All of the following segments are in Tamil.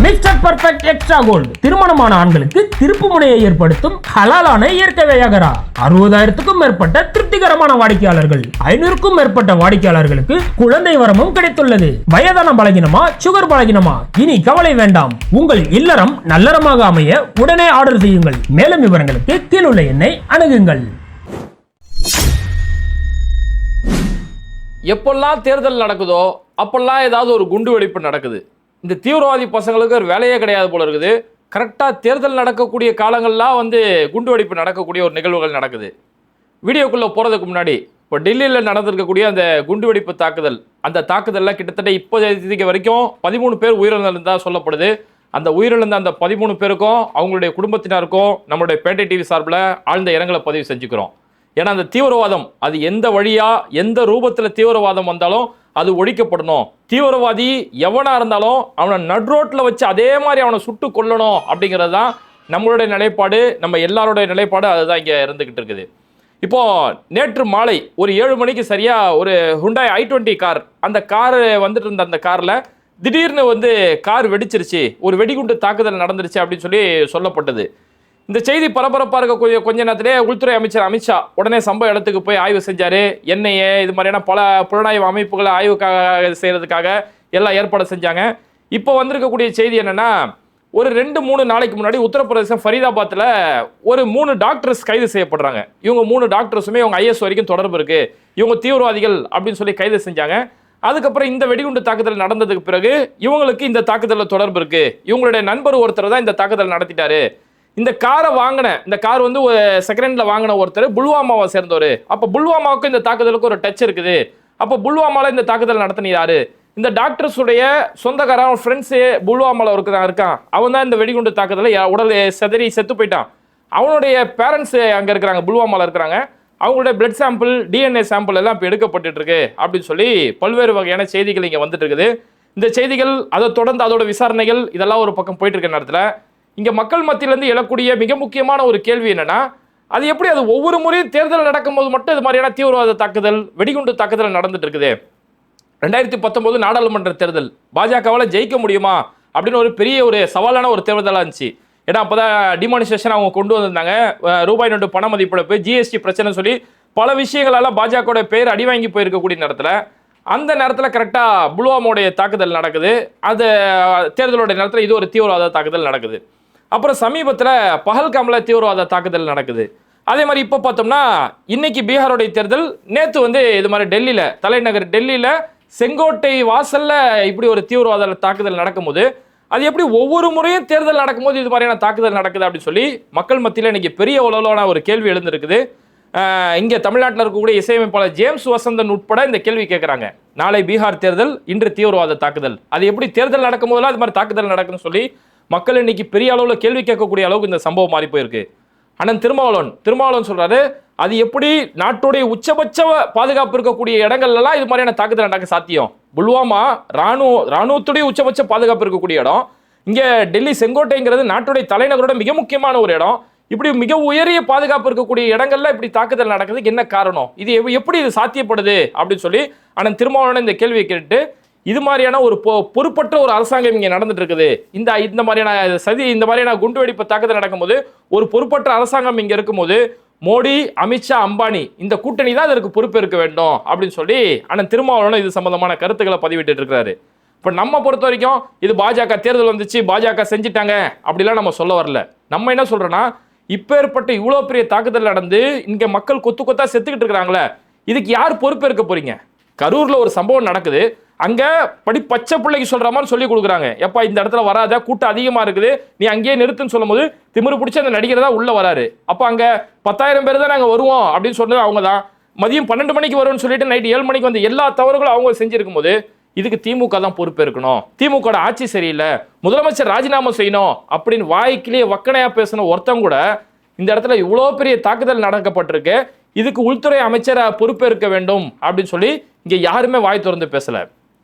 மிஸ்டர் பர்ஃபெக்ட் எக்ஸ்ட்ரா கோல்டு திருமணமான ஆண்களுக்கு திருப்பு முனையை ஏற்படுத்தும் ஹலாலான இயற்கை வியாகரா. 60,000க்கும் மேற்பட்ட திருப்திகரமான வாடிக்கையாளர்கள், 500க்கும் மேற்பட்ட வாடிக்கையாளர்களுக்கு குழந்தை வரமும் கிடைத்துள்ளது. வயதான பலகினமா, சுகர் பலகினமா, இனி கவலை வேண்டாம். உங்கள் இல்லறம் நல்லறமாக அமைய உடனே ஆர்டர் செய்யுங்கள். மேலும் விவரங்களுக்கு கீழுள்ள எண்ணை அணுகுங்கள். எப்பெல்லாம் தேர்தல் நடக்குதோ அப்பெல்லாம் ஏதாவது ஒரு குண்டு வெடிப்பு நடக்குது. இந்த தீவிரவாதி பசங்களுக்கு ஒரு வேலையே கிடையாது போல இருக்குது. கரெக்டாக தேர்தல் நடக்கக்கூடிய காலங்கள்லாம் குண்டு வெடிப்பு நடக்கக்கூடிய ஒரு நிகழ்வுகள் நடக்குது. வீடியோக்குள்ளே போகிறதுக்கு முன்னாடி இப்போ டெல்லியில் நடந்திருக்கக்கூடிய அந்த குண்டு வெடிப்பு தாக்குதல், அந்த தாக்குதலில் கிட்டத்தட்ட இப்போதைக்கு வரைக்கும் 13 பேர் உயிரிழந்ததாக சொல்லப்படுது. அந்த உயிரிழந்த அந்த 13 பேருக்கும் அவங்களுடைய குடும்பத்தினருக்கும் நம்மளுடைய பேட்டை டிவி சார்பில் ஆழ்ந்த இரங்கலை பதிவு செஞ்சுக்கிறோம். ஏன்னா அந்த தீவிரவாதம் அது எந்த வழியாக எந்த ரூபத்தில் தீவிரவாதம் வந்தாலும் அது ஒழிக்கப்படணும். தீவிரவாதி எவனா இருந்தாலும் அவனை நடுரோட்டில் வச்சு அதே மாதிரி அவனை சுட்டு கொல்லணும் அப்படிங்கிறது தான் நம்மளுடைய நிலைப்பாடு, நம்ம எல்லாருடைய நிலைப்பாடு அதுதான் இங்கே இருந்துக்கிட்டு இருக்குது. இப்போ நேற்று மாலை ஒரு 7 மணிக்கு சரியா ஒரு ஹுண்டாய் i20 கார், அந்த கார் வந்துட்டு இருந்த அந்த காரில் திடீர்னு கார் வெடிச்சிருச்சு, ஒரு வெடிகுண்டு தாக்குதல் நடந்துருச்சு அப்படின்னு சொல்லி சொல்லப்பட்டது. இந்த செய்தி பரபரப்பாக இருக்கக்கூடிய கொஞ்ச நேரத்திலே உள்துறை அமைச்சர் அமித்ஷா உடனே சம்பவ இடத்துக்கு போய் ஆய்வு செஞ்சார். என்ஐஏ இது மாதிரியான பல புலனாய்வு அமைப்புகளை ஆய்வுக்காக செய்கிறதுக்காக எல்லாம் ஏற்பாடு செஞ்சாங்க. இப்போ வந்திருக்கக்கூடிய செய்தி என்னென்னா, ஒரு 2-3 நாளைக்கு முன்னாடி உத்தரப்பிரதேசம் ஃபரீதாபாத்தில் ஒரு 3 டாக்டர்ஸ் கைது செய்யப்படுறாங்க. இவங்க 3 டாக்டர்ஸுமே இவங்க IS வரைக்கும் தொடர்பு இருக்குது, இவங்க தீவிரவாதிகள் அப்படின்னு சொல்லி கைது செஞ்சாங்க. அதுக்கப்புறம் இந்த வெடிகுண்டு தாக்குதல் நடந்ததுக்கு பிறகு இவங்களுக்கு இந்த தாக்குதலில் தொடர்பு இருக்குது, இவங்களுடைய நண்பர் ஒருத்தர் தான் இந்த தாக்குதல் நடத்திட்டாரு. இந்த காரை வாங்கின, இந்த கார் ஒரு செகண்ட் ஹேண்டில் வாங்கின ஒருத்தர் புல்வாமாவை சேர்ந்தவர். அப்போ புல்வாமாவுக்கும் இந்த தாக்குதலுக்கு ஒரு டச் இருக்குது. அப்போ புல்வாமாவில் இந்த தாக்குதல் நடத்தினாரு. இந்த டாக்டர்ஸுடைய சொந்தக்காரன் ஃப்ரெண்ட்ஸு புல்வாமாவில் இருக்கான், அவன் தான் இந்த வெடிகுண்டு தாக்குதலை உடல் செதறி செத்து போயிட்டான். அவனுடைய பேரண்ட்ஸு அங்கே இருக்கிறாங்க, புல்வாமாவில் இருக்கிறாங்க. அவங்களுடைய பிளட் சாம்பிள், DNA சாம்பிள் எல்லாம் இப்போ எடுக்கப்பட்டு இருக்கு அப்படின்னு சொல்லி பல்வேறு வகையான செய்திகள் இங்கே வந்துட்டு இருக்குது. இந்த செய்திகள் அதை தொடர்ந்து அதோட விசாரணைகள் இதெல்லாம் ஒரு பக்கம் போயிட்டு இருக்க நேரத்தில் இங்கே மக்கள் மத்தியிலேருந்து எழக்கூடிய மிக முக்கியமான ஒரு கேள்வி என்னன்னா, அது எப்படி அது ஒவ்வொரு முறையும் தேர்தல் நடக்கும்போது மட்டும் இது மாதிரியான தீவிரவாத தாக்குதல், வெடிகுண்டு தாக்குதல் நடந்துட்டு இருக்குது. 2019 நாடாளுமன்ற தேர்தல் பாஜகவால் ஜெயிக்க முடியுமா அப்படின்னு ஒரு பெரிய ஒரு சவாலான ஒரு தேர்தலாக இருந்துச்சு. ஏன்னா அப்போ தான் டிமானிசேஷன் அவங்க கொண்டு வந்திருந்தாங்க. ரூபாய் நோட்டு பண மதிப்பிழப்பு, GST பிரச்சனை சொல்லி பல விஷயங்களால் பாஜகவோட பேர் அடி வாங்கி போயிருக்கக்கூடிய நேரத்தில், அந்த நேரத்தில் கரெக்டாக புல்வாமாவுடைய தாக்குதல் நடக்குது. அந்த தேர்தலோட நேரத்தில் இது ஒரு தீவிரவாத தாக்குதல் நடக்குது. அப்புறம் சமீபத்தில் பஹல்காமில் தீவிரவாத தாக்குதல் நடக்குது. அதே மாதிரி இப்போ பார்த்தோம்னா இன்னைக்கு பீகாரோடைய தேர்தல், நேற்று இது மாதிரி டெல்லியில், தலைநகர் டெல்லியில் செங்கோட்டை வாசலில் இப்படி ஒரு தீவிரவாத தாக்குதல் நடக்கும்போது, அது எப்படி ஒவ்வொரு முறையும் தேர்தல் நடக்கும்போது இது மாதிரியான தாக்குதல் நடக்குது அப்படின்னு சொல்லி மக்கள் மத்தியில் இன்னைக்கு பெரிய அளவிலான ஒரு கேள்வி எழுந்திருக்குது. இங்கே தமிழ்நாட்டில் இருக்கக்கூடிய இசையமைப்பாளர் ஜேம்ஸ் வசந்தன் உட்பட இந்த கேள்வி கேட்குறாங்க. நாளை பீகார் தேர்தல், இன்று தீவிரவாத தாக்குதல், அது எப்படி தேர்தல் நடக்கும் போதெல்லாம் இது மாதிரி தாக்குதல் நடக்குன்னு சொல்லி மக்கள் இன்னைக்கு பெரிய அளவில் கேள்வி கேட்கக்கூடிய அளவுக்கு இந்த சம்பவம் மாறி போயிருக்கு. ஆனால் திருமாவளவன் சொல்றாரு, அது எப்படி நாட்டுடைய உச்சபட்ச பாதுகாப்பு இருக்கக்கூடிய இடங்கள்லாம் இது மாதிரியான தாக்குதல் நடக்க சாத்தியம்? புல்வாமா ராணுவத்துடைய உச்சபட்ச பாதுகாப்பு இருக்கக்கூடிய இடம், இங்கே டெல்லி செங்கோட்டைங்கிறது நாட்டுடைய தலைநகரோட மிக முக்கியமான ஒரு இடம். இப்படி மிக உயரிய பாதுகாப்பு இருக்கக்கூடிய இடங்கள்ல இப்படி தாக்குதல் நடக்குதுக்கு என்ன காரணம்? இது எப்படி இது சாத்தியப்படுது அப்படின்னு சொல்லி ஆனால் திருமாவளவன் இந்த கேள்வியை கேட்டு, இது மாதிரியான ஒரு பொறுப்பற்ற ஒரு அரசாங்கம் இங்கே நடந்துட்டு இருக்குது, இந்த மாதிரியான சதி, இந்த மாதிரியான குண்டுவெடிப்பு தாக்குதல் நடக்கும்போது ஒரு பொறுப்பற்ற அரசாங்கம் இங்கே இருக்கும்போது மோடி, அமித்ஷா, அம்பானி இந்த கூட்டணி தான் இதற்கு பொறுப்பேற்க வேண்டும் அப்படின்னு சொல்லி ஆனால் திருமாவளவன் இது சம்பந்தமான கருத்துக்களை பதிவிட்டு இருக்கிறாரு. இப்போ நம்ம பொறுத்த வரைக்கும் இது பாஜக தேர்தல் வந்துச்சு, பாஜக செஞ்சிட்டாங்க அப்படிலாம் நம்ம சொல்ல வரல. நம்ம என்ன சொல்றோம்னா, இப்பேற்பட்ட இவ்வளோ பெரிய தாக்குதல் நடந்து இங்கே மக்கள் கொத்து கொத்தா செத்துக்கிட்டு இருக்கிறாங்களே, இதுக்கு யார் பொறுப்பேற்க போறீங்க? கரூரில் ஒரு சம்பவம் நடக்குது, அங்கே பச்சை பிள்ளைக்கு சொல்ற மாதிரி சொல்லி கொடுக்குறாங்க, எப்பா இந்த இடத்துல வராத, கூட்டம் அதிகமாக இருக்குது, நீ அங்கேயே நிறுத்துன்னு சொல்லும் போது திமிரு பிடிச்சி அந்த நடிகர் தான் உள்ளே வராரு. அப்போ அங்கே 10,000 பேர் தான் நாங்கள் வருவோம் அப்படின்னு சொன்னது அவங்க தான். மதியம் 12 மணிக்கு வரும்னு சொல்லிட்டு நைட்டு 7 மணிக்கு வந்து எல்லா தவறுகளும் அவங்க செஞ்சிருக்கும் போது இதுக்கு திமுக தான் பொறுப்பேற்கணும், திமுக ஆட்சி சரியில்லை, முதலமைச்சர் ராஜினாமா செய்யணும் அப்படின்னு வாய்க்கிலேயே வக்கனையா பேசின ஒருத்தங்க கூட இந்த இடத்துல இவ்வளோ பெரிய தாக்குதல் நடக்கப்பட்டிருக்கு, இதுக்கு உள்துறை அமைச்சரை பொறுப்பேற்க வேண்டும் அப்படின்னு சொல்லி இங்கே யாருமே வாய் திறந்து பேசலை.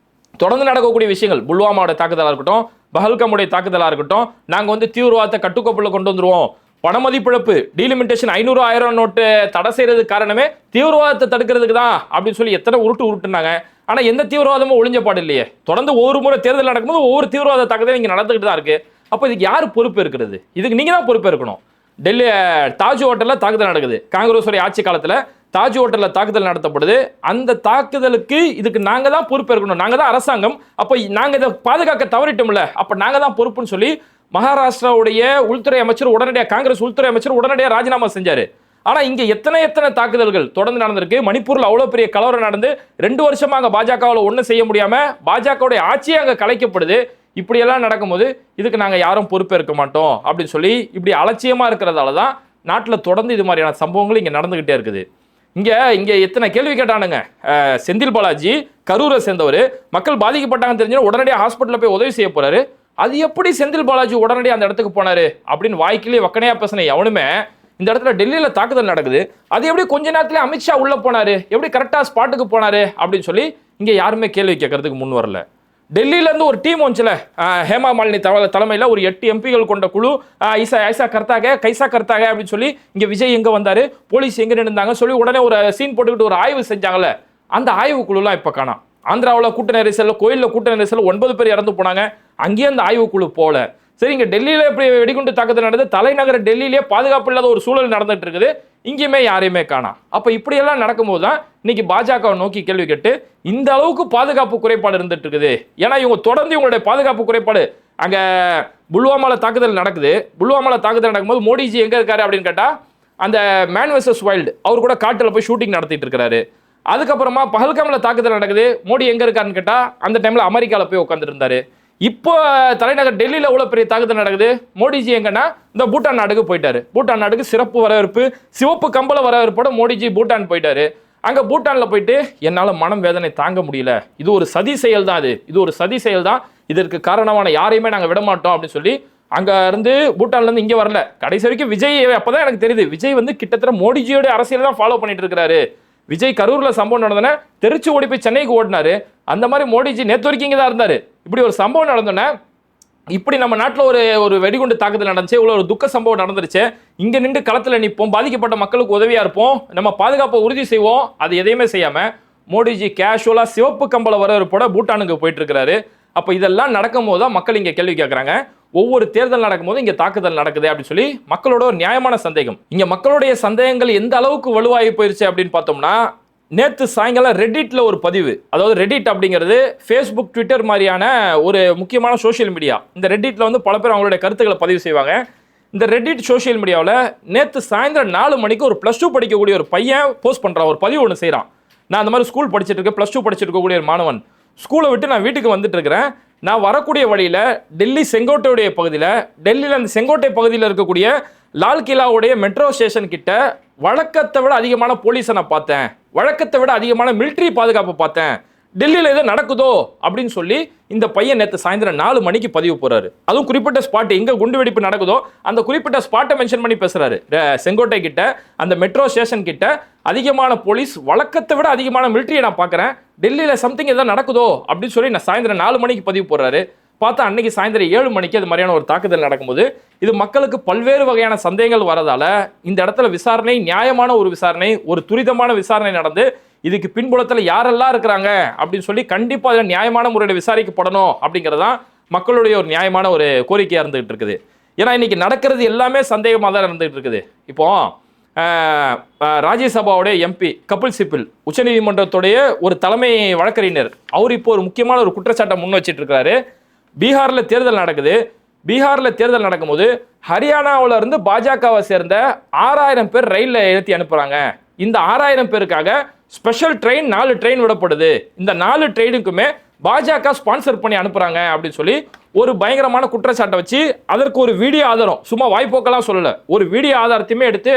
தொடர்ந்து நடக்கக்கூடிய விஷயங்கள், புல்வாமாவோட தாக்குதலாக இருக்கட்டும், பஹல்காமுடைய தாக்குதலாக இருக்கட்டும், நாங்கள் தீவிரவாதத்தை கட்டுக்கோப்பில் கொண்டு வந்துருவோம், பணமதிப்பிழப்பு, டீலிமிட்டேஷன் 500,000 நோட்டு தடை செய்யறது காரணமே தீவிரவாதத்தை தடுக்கிறதுக்கு தான் அப்படின்னு சொல்லி எத்தனை உருட்டுனாங்க. ஆனா எந்த தீவிரவாதமும் ஒளிஞ்ச பாடு இல்லையே. தொடர்ந்து ஒவ்வொரு முறை தேர்தல் நடக்கும்போது ஒவ்வொரு தீவிரவாத தாக்குதல் இங்க நடந்துகிட்டு தான் இருக்கு. அப்ப இதுக்கு யாரு பொறுப்பு இருக்கிறது? இதுக்கு நீங்க தான் பொறுப்பு இருக்கணும். டெல்லி தாஜ் ஹோட்டல்ல தாக்குதல் நடக்குது. காங்கிரஸ் ஆட்சி காலத்துல தாஜ் ஹோட்டல்ல தாக்குதல் நடத்தப்படுது. அந்த தாக்குதலுக்கு இதுக்கு நாங்க தான் பொறுப்பு இருக்கணும். நாங்க தான் அரசாங்கம். அப்ப நாங்க இதை பாதுகாக்க தவறிட்டோம்ல, அப்ப நாங்க தான் பொறுப்புன்னு சொல்லி மகாராஷ்டிராவுடைய உள்துறை அமைச்சர் உடனடியாக, காங்கிரஸ் உள்துறை அமைச்சர் உடனடியாக ராஜினாமா செஞ்சாரு. ஆனா இங்க எத்தனை தாக்குதல்கள் தொடர்ந்து நடந்திருக்கு. மணிப்பூர்ல அவ்வளவு பெரிய கலவரம் நடந்து 2 வருஷமா அங்க பாஜகவில் ஒன்றும் செய்ய முடியாம பாஜகவுடைய ஆட்சியே அங்க கலைக்கப்படுது. இப்படி எல்லாம் நடக்கும்போது இதுக்கு நாங்க யாரும் பொறுப்பேற்க மாட்டோம் அப்படின்னு சொல்லி இப்படி அலட்சியமா இருக்கிறதால தான் நாட்டில் தொடர்ந்து இது மாதிரியான சம்பவங்கள் இங்க நடந்துகிட்டே இருக்குது. இங்க எத்தனை கேள்வி கேட்டானுங்க. செந்தில் பாலாஜி கரூரை சேர்ந்தவர், மக்கள் பாதிக்கப்பட்டாங்க தெரிஞ்சு உடனடியாக ஹாஸ்பிட்டலில் போய் உதவி செய்ய போறாரு. அது எப்படி செந்தில் பாலாஜி உடனடியாக அந்த இடத்துக்கு போனாரு அப்படின்னு வாய்க்கிலே வக்கனையா பேசின எவனுமே இந்த இடத்துல டெல்லியில தாக்குதல் நடக்குது, அது எப்படி கொஞ்ச நேரத்துல அமித்ஷா உள்ள போனாரு, எப்படி கரெக்டா ஸ்பாட்டுக்கு போனாரு அப்படின்னு சொல்லி இங்க யாருமே கேள்வி கேட்கறதுக்கு முன் வரல. டெல்லியில இருந்து ஒரு டீம் வந்துச்சுல, ஹேமா மாலினி தலைமையில ஒரு 8 எம்பிகள் கொண்ட குழு, ஐசா கர்த்தாக கைசா கர்த்தாக அப்படின்னு சொல்லி இங்க விஜய் எங்க வந்தாரு, போலீஸ் எங்க நின்றாங்க சொல்லி உடனே ஒரு சீன் போட்டுக்கிட்டு ஒரு ஆய்வு செஞ்சாங்கல்ல, அந்த ஆய்வு குழுலாம் இப்ப காணோம். ஆந்திராவில் கூட்ட நெரிசல், கோயிலில் கூட்ட நெரிசல் 9 பேர் இறந்து போனாங்க. அங்கேயே அந்த ஆய்வுக்குழு போல. சரி, இங்க டெல்லியில எப்படி வெடிகுண்டு தாக்குதல் நடந்தது, தலைநகர டெல்லியிலே பாதுகாப்பு இல்லாத ஒரு சூழல் நடந்துட்டு இருக்குது, இங்கேயுமே யாரையுமே காணோம். அப்ப இப்படி எல்லாம் நடக்கும்போது தான் இன்னைக்கு பாஜகவை நோக்கி கேள்வி கேட்டு இந்த அளவுக்கு பாதுகாப்பு குறைபாடு இருந்துட்டு இருக்குது. ஏன்னா இவங்க தொடர்ந்து இவங்களுடைய பாதுகாப்பு குறைபாடு. அங்க புல்வாமால தாக்குதல் நடக்குது. புல்வாமால தாக்குதல் நடக்கும்போது மோடிஜி எங்க இருக்காரு அப்படின்னு கேட்டா அந்த மேன் வெர்சஸ் வைல்டு அவர் கூட காட்டுல போய் ஷூட்டிங் நடத்திட்டு இருக்காரு. அதுக்கப்புறமா பஹல்காம்ல தாக்குதல் நடக்குது, மோடி எங்க இருக்காருன்னு கேட்டா அந்த டைம்ல அமெரிக்கால போய் உட்கார்ந்துட்டு இருந்தாரு. இப்போ தலைநகர் டெல்லியில எவ்வளவு பெரிய தாக்குதல் நடக்குது, மோடிஜி எங்கன்னா இந்த பூட்டான் நாட்டுக்கு போயிட்டாரு. பூட்டான் நாட்டுக்கு சிறப்பு வரவேற்பு, சிவப்பு கம்பள வரவேற்போட மோடிஜி பூட்டான் போயிட்டாரு. அங்க பூட்டான்ல போயிட்டு என்னால மனம் வேதனை தாங்க முடியல, இது ஒரு சதி செயல் தான், இது ஒரு சதி செயல் தான், இதற்கு காரணமான யாரையுமே நாங்க விட மாட்டோம் அப்படின்னு சொல்லி அங்க இருந்து பூட்டான்ல இருந்து இங்க வரல. கடைசி வரைக்கும் விஜய் அப்பதான் எனக்கு தெரியுது, விஜய் வந்து கிட்டத்தட்ட மோடிஜியோட அரசியல் தான் ஃபாலோ பண்ணிட்டு இருக்காரு. விஜய் கரூர்ல சம்பவம் நடந்தோன்னே தெரிச்சு ஓடி போய் சென்னைக்கு ஓடினாரு. அந்த மாதிரி மோடிஜி நேற்று வரைக்கும் இங்கே தான் இருந்தாரு. இப்படி ஒரு சம்பவம் நடந்தோன்னே இப்படி நம்ம நாட்டில் ஒரு வெடிகுண்டு தாக்குதல் நடந்துச்சு, இவ்வளோ ஒரு துக்க சம்பவம் நடந்துருச்சு, இங்கே நின்று களத்தில் நிற்போம், பாதிக்கப்பட்ட மக்களுக்கு உதவியா இருப்போம், நம்ம பாதுகாப்பை உறுதி செய்வோம், அது எதையுமே செய்யாம மோடிஜி கேஷுவலா சிவப்பு கம்பள வரவேற்போட பூட்டானுக்கு போயிட்டு இருக்கிறாரு. அப்ப இதெல்லாம் நடக்கும் போது தான் மக்கள் இங்க கேள்வி கேட்கறாங்க. ஒவ்வொரு தேர்தல் நடக்கும்போது இங்க தாக்குதல் நடக்குது அப்படின்னு சொல்லி மக்களோட ஒரு நியாயமான சந்தேகம். இங்க மக்களுடைய சந்தேகங்கள் எந்த அளவுக்கு வலுவாகி போயிருச்சு அப்படின்னு பார்த்தோம்னா, நேற்று சாயங்காலம் ரெடிட்ல ஒரு பதிவு, அதாவது ரெடிட் அப்படிங்கிறது ஃபேஸ்புக், ட்விட்டர் மாதிரியான ஒரு முக்கியமான சோஷியல் மீடியா. இந்த ரெடிட்ல வந்து பல பேர் அவங்களுடைய கருத்துக்களை பதிவு செய்வாங்க. இந்த ரெடிட் சோஷியல் மீடியாவில் நேற்று சாயந்தரம் 4 மணிக்கு ஒரு +2 படிக்கக்கூடிய ஒரு பையன் போஸ்ட் பண்றான், ஒரு பதிவு ஒன்று செய்யறான். நான் அந்த மாதிரி ஸ்கூல் படிச்சுட்டு இருக்கேன், +2 படிச்சுட்டு இருக்கக்கூடிய ஒரு மாணவன். ஸ்கூலை விட்டு நான் வீட்டுக்கு வந்துட்டு இருக்கிறேன். நான் வரக்கூடிய வழியில டெல்லி செங்கோட்டையுடைய பகுதியில், டெல்லியில் அந்த செங்கோட்டை பகுதியில் இருக்கக்கூடிய லால் கிலாவுடைய மெட்ரோ ஸ்டேஷன் கிட்ட வழக்கத்தை விட அதிகமான போலீஸை நான் பார்த்தேன், வழக்கத்தை விட அதிகமான மிலிட்ரி பாதுகாப்பு பார்த்தேன், டெல்லியில் ஏதோ நடக்குதோ அப்படின்னு சொல்லி இந்த பையன் நேற்று சாயந்தரம் 4 மணிக்கு பதிவு போறாரு. அதுவும் குறிப்பிட்ட ஸ்பாட் எங்க குண்டு வெடிப்பு நடக்குதோ அந்த குறிப்பிட்ட ஸ்பாட்டை மென்ஷன் பண்ணி பேசுறாரு. செங்கோட்டை கிட்ட அந்த மெட்ரோ ஸ்டேஷன் கிட்ட அதிகமான போலீஸ், வழக்கத்தை விட அதிகமான மிலிட்ரியை நான் பார்க்குறேன், டெல்லியில் சம்திங் ஏதோ நடக்குதோ அப்படின்னு சொல்லி நான் சாயந்தரம் 4 மணிக்கு பதிவு போடுறாரு. பார்த்தா அன்னைக்கு சாயந்தரம் 7 மணிக்கு அது மாதிரியான ஒரு தாக்குதல் நடக்கும்போது இது மக்களுக்கு பல்வேறு வகையான சந்தேகங்கள் வரதால இந்த இடத்துல விசாரணை, நியாயமான ஒரு விசாரணை, ஒரு துரிதமான விசாரணை நடந்து இதுக்கு பின்புலத்தில் யாரெல்லாம் இருக்கிறாங்க அப்படின்னு சொல்லி கண்டிப்பாக அதில் நியாயமான முறையில் விசாரிக்கப்படணும் அப்படிங்கிறதான் மக்களுடைய ஒரு நியாயமான ஒரு கோரிக்கையாக இருந்துகிட்டு இருக்குது. ஏன்னா இன்னைக்கு நடக்கிறது எல்லாமே சந்தேகமாக தான் இருந்துகிட்டு இருக்குது. இப்போ ராஜ்யசபாவுடைய எம்பி கபில் சிபில், உச்சநீதிமன்றத்துடைய ஒரு தலைமை வழக்கறிஞர், அவர் இப்போ ஒரு முக்கியமான ஒரு குற்றச்சாட்டை முன் வச்சிட்டு இருக்காரு. பீகாரில் தேர்தல் நடக்குது. பீகாரில் தேர்தல் நடக்கும்போது ஹரியானாவில் இருந்து பாஜகவை சேர்ந்த 6000 பேர் ரயிலில் ஏற்றி அனுப்புகிறாங்க. இந்த 6000 பேருக்காக ஸ்பெஷல் ட்ரெயின் 4 ட்ரெயின் விடப்படுது. இந்த 4 ட்ரெயினுக்குமே பாஜக ஸ்பான்சர் பண்ணி அனுப்புகிறாங்க அப்படின்னு சொல்லி ஒரு பயங்கரமான குற்றச்சாட்டை வச்சு அதற்கு ஒரு வீடியோ ஆதாரம், சும்மா வாய்ப்போக்கெல்லாம் சொல்லலை, ஒரு வீடியோ ஆதாரத்தையுமே எடுத்து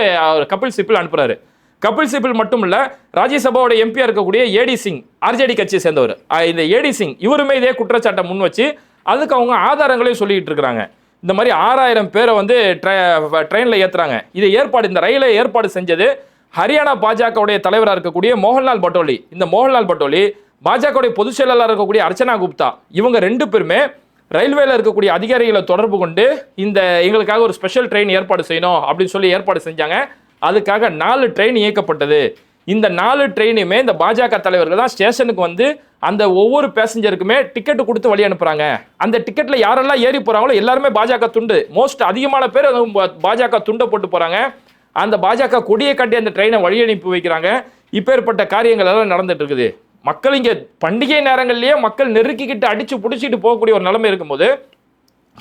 கபில் சிபில் அனுப்புகிறாரு. கபில் சிபில் மட்டும் இல்ல, ராஜ்யசபாவோட எம்பியா இருக்கக்கூடிய ஏடி சிங், ஆர்ஜேடி கட்சியை சேர்ந்தவர், இந்த ஏடி சிங் இவருமே இதே குற்றச்சாட்டை முன் வச்சு அதுக்கு அவங்க ஆதாரங்களையும் சொல்லிட்டு இருக்கிறாங்க. இந்த மாதிரி 6000 பேரை வந்து ட்ரெயினில் ஏற்றுறாங்க. இது ஏற்பாடு, இந்த ரயிலை ஏற்பாடு செஞ்சது ஹரியானா பாஜகவுடைய தலைவராக இருக்கக்கூடிய மோகன்லால் பட்டோலி. இந்த மோகன்லால் பட்டோலி, பாஜகவுடைய பொதுச் செயலாளர் இருக்கக்கூடிய அர்ச்சனா குப்தா, இவங்க 2 பேருமே ரயில்வேல இருக்கக்கூடிய அதிகாரிகளை தொடர்பு கொண்டு இந்த எங்களுக்காக ஒரு ஸ்பெஷல் ட்ரெயின் ஏற்பாடு செய்யணும் அப்படின்னு சொல்லி ஏற்பாடு செஞ்சாங்க. அதுக்காக 4 ட்ரெயின் இயக்கப்பட்டது. இந்த 4 ட்ரெயினுமே இந்த பாஜக தலைவர்கள் தான் ஸ்டேஷனுக்கு வந்து அந்த ஒவ்வொரு பேசஞ்சருக்குமே டிக்கெட் கொடுத்து வழி அனுப்புறாங்க. அந்த டிக்கெட்ல யாரெல்லாம் ஏறி போறாங்களோ எல்லாருமே பாஜக துண்டு, மோஸ்ட் அதிகமான பேர் பாஜக துண்டை போட்டு போறாங்க. அந்த பாஜக கொடியை காட்டி அந்த ட்ரெயினை வழி அனுப்பி வைக்கிறாங்க. இப்பேற்பட்ட காரியங்கள் எல்லாம் நடந்துட்டு இருக்குது. மக்கள் இங்கே பண்டிகை நேரங்கள்லேயே மக்கள் நெருக்கிக்கிட்டு அடிச்சு பிடிச்சிட்டு போகக்கூடிய ஒரு நிலைமை இருக்கும்போது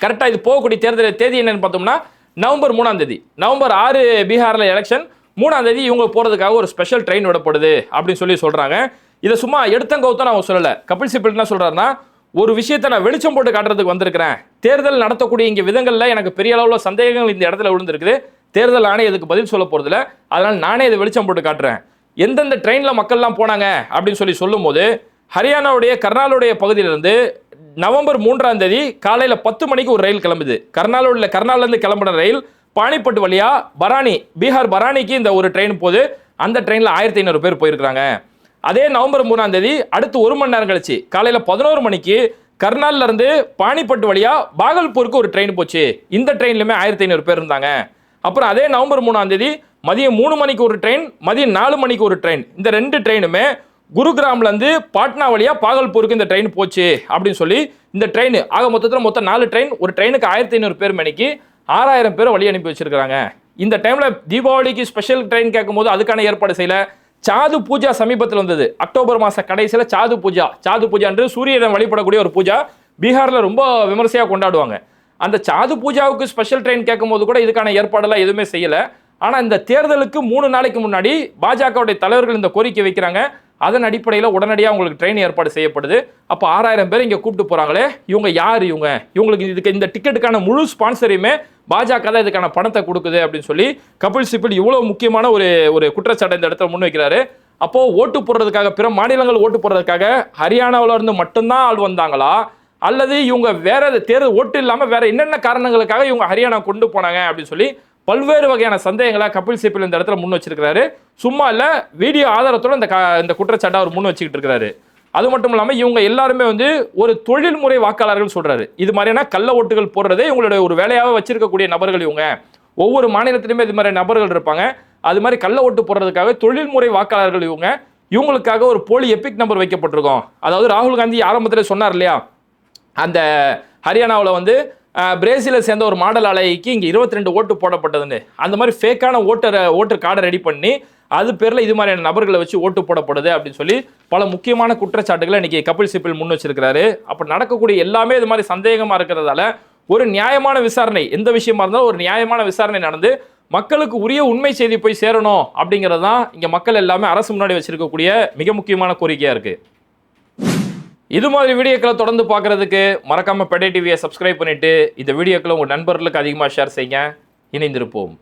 கரெக்டாக இது போகக்கூடிய தேர்தல் தேதி என்னன்னு பார்த்தோம்னா நவம்பர் 3ஆம் தேதி. நவம்பர் 6 பீகாரில் எலெக்ஷன், 3ஆம் தேதி இவங்க போகிறதுக்காக ஒரு ஸ்பெஷல் ட்ரெயின் விடப்படுது அப்படின்னு சொல்லி சொல்கிறாங்க. இதை சும்மா எடுத்தங்கவுத்தான் நான் சொல்லலை. கபில் சிபல் என்ன சொல்கிறாருன்னா, ஒரு விஷயத்தை நான் வெளிச்சம் போட்டு காட்டுறதுக்கு வந்திருக்கிறேன். தேர்தல் நடத்தக்கூடிய இங்கே விதங்களில் எனக்கு பெரிய அளவில் சந்தேகங்கள் இந்த இடத்துல விழுந்திருக்குது. தேர்தல் ஆணையம் இதுக்கு பதில் சொல்ல போகிறதில்ல. அதனால் நானே இதை வெளிச்சம் போட்டு காட்டுறேன். எந்தெந்த ட்ரெயினில் மக்கள்லாம் போனாங்க அப்படின்னு சொல்லி சொல்லும்போது ஹரியானாவுடைய கர்னாலுடைய பகுதியிலிருந்து நவம்பர் 3ஆம் தேதி காலையில் 10 மணிக்கு ஒரு ரயில் கிளம்புது. கர்னாலிருந்து கிளம்புன ரயில் பானிப்பட்டு வழியா பரானி, பீகார் பரானிக்கு இந்த ஒரு ட்ரெயின் போகுது. அந்த ட்ரெயினில் 1500 பேர் போயிருக்கிறாங்க. அதே நவம்பர் 3ஆம் தேதி அடுத்து 1 மணி நேரம் கழிச்சு காலையில் 11 மணிக்கு கர்னால்ல இருந்து பானிப்பட்டு வழியா பாகல்பூருக்கு ஒரு ட்ரெயின் போச்சு. இந்த ட்ரெயின்லையுமே 1500 பேர் இருந்தாங்க. அப்புறம் அதே நவம்பர் 3ஆம் தேதி மதியம் 3 மணிக்கு ஒரு ட்ரெயின், மதியம் 4 மணிக்கு ஒரு ட்ரெயின். இந்த 2 ட்ரெயினுமே குருகிராம்லேருந்து பாட்னா வழியாக பாகல்பூருக்கு இந்த ட்ரெயின் போச்சு அப்படின்னு சொல்லி இந்த ட்ரெயின் ஆக மொத்தத்தில் 4 ட்ரெயின், ஒரு ட்ரெயினுக்கு 1500 பேர் மணிக்கு 6000 பேர் வழி அனுப்பி வச்சிருக்காங்க. இந்த டைமில் தீபாவளிக்கு ஸ்பெஷல் ட்ரெயின் கேட்கும்போது அதுக்கான ஏற்பாடு செய்யல. சாது பூஜா சமீபத்தில் வந்தது. அக்டோபர் மாத கடைசியில் சாது பூஜான்று சூரியனை வழிபடக்கூடிய ஒரு பூஜா பீகாரில் ரொம்ப விமர்சையாக கொண்டாடுவாங்க. அந்த சாது பூஜாவுக்கு ஸ்பெஷல் ட்ரெயின் கேட்கும்போது கூட இதுக்கான ஏற்பாடெல்லாம் எதுவுமே செய்யலை. ஆனால் இந்த தேர்தலுக்கு 3 நாளைக்கு முன்னாடி பாஜகவுடைய தலைவர்கள் இந்த கோரிக்கை வைக்கிறாங்க. அதன் அடிப்படையில் உடனடியாக உங்களுக்கு ட்ரெயின் ஏற்பாடு செய்யப்படுது. அப்போ 6000 பேர் இங்கே கூப்பிட்டு போகிறாங்களே, இவங்க யார்? இவங்களுக்கு இதுக்கு இந்த டிக்கெட்டுக்கான முழு ஸ்பான்சரையுமே பாஜக தான் இதுக்கான பணத்தை கொடுக்குது அப்படின்னு சொல்லி கபில் சிபல் இவ்வளோ முக்கியமான ஒரு குற்றச்சாட்டை இந்த இடத்துல முன்வைக்கிறாரு. அப்போது ஓட்டு போடுறதுக்காக, பிற மாநிலங்கள் ஓட்டு போடுறதுக்காக ஹரியானாவில் இருந்து மட்டும்தான் ஆள் வந்தாங்களா, அல்லது இவங்க வேற தேர்தல் ஓட்டு இல்லாமல் வேற என்னென்ன காரணங்களுக்காக இவங்க ஹரியானா கொண்டு போனாங்க அப்படின்னு சொல்லி பல்வேறு வகையான சந்தேகங்களை கபில் சிபல் இந்த இடத்துல முன் வச்சிருக்கிறாரு. சும்மா இல்லை, வீடியோ ஆதாரத்தோட இந்த குற்றச்சாட்டை அவர் முன் வச்சுக்கிட்டு இருக்கிறாரு. அது மட்டும் இல்லாமல் இவங்க எல்லாருமே வந்து ஒரு தொழில்முறை வாக்காளர்கள் சொல்றாரு. இது மாதிரியான கள்ள ஓட்டுகள் போடுறதே இவங்களுடைய ஒரு வேலையாக வச்சிருக்கக்கூடிய நபர்கள் இவங்க. ஒவ்வொரு மாநிலத்திலுமே இது மாதிரி நபர்கள் இருப்பாங்க. அது மாதிரி கள்ள ஓட்டு போடுறதுக்காக தொழில்முறை வாக்காளர்கள் இவங்க. இவங்களுக்காக ஒரு போலி எபிக் நம்பர் வைக்கப்பட்டிருக்கோம். அதாவது ராகுல் காந்தி ஆரம்பத்தில் சொன்னார் இல்லையா, அந்த ஹரியானாவில் வந்து பிரேசிலை சேர்ந்த ஒரு மாடல் அலைக்கு இங்கே 22 ஓட்டு போடப்பட்டதுன்னு, அந்த மாதிரி ஃபேக்கான ஓட்டர் கார்டை ரெடி பண்ணி அது பேரில் இது மாதிரியான நபர்களை வச்சு ஓட்டு போடப்படுது அப்படின்னு சொல்லி பல முக்கியமான குற்றச்சாட்டுகளை இன்னைக்கு கபில் சிபல் முன் வச்சிருக்கிறாரு. அப்போ நடக்கக்கூடிய எல்லாமே இது மாதிரி சந்தேகமாக இருக்கிறதால ஒரு நியாயமான விசாரணை, எந்த விஷயமா இருந்தாலும் ஒரு நியாயமான விசாரணை நடந்து மக்களுக்கு உரிய உண்மை செய்தி போய் சேரணும் அப்படிங்கிறது தான் இங்கே மக்கள் எல்லாமே அரசு முன்னாடி வச்சிருக்கக்கூடிய மிக முக்கியமான கோரிக்கையாக இருக்குது. இது மாதிரி வீடியோக்களை தொடர்ந்து பார்க்கறதுக்கு மறக்காம பெடே டிவியை சப்ஸ்கிரைப் பண்ணிட்டு இந்த வீடியோக்களை உங்க நண்பர்களுக்கு அதிகமாக ஷேர் செய்யுங்க. இணைந்திருப்போம்.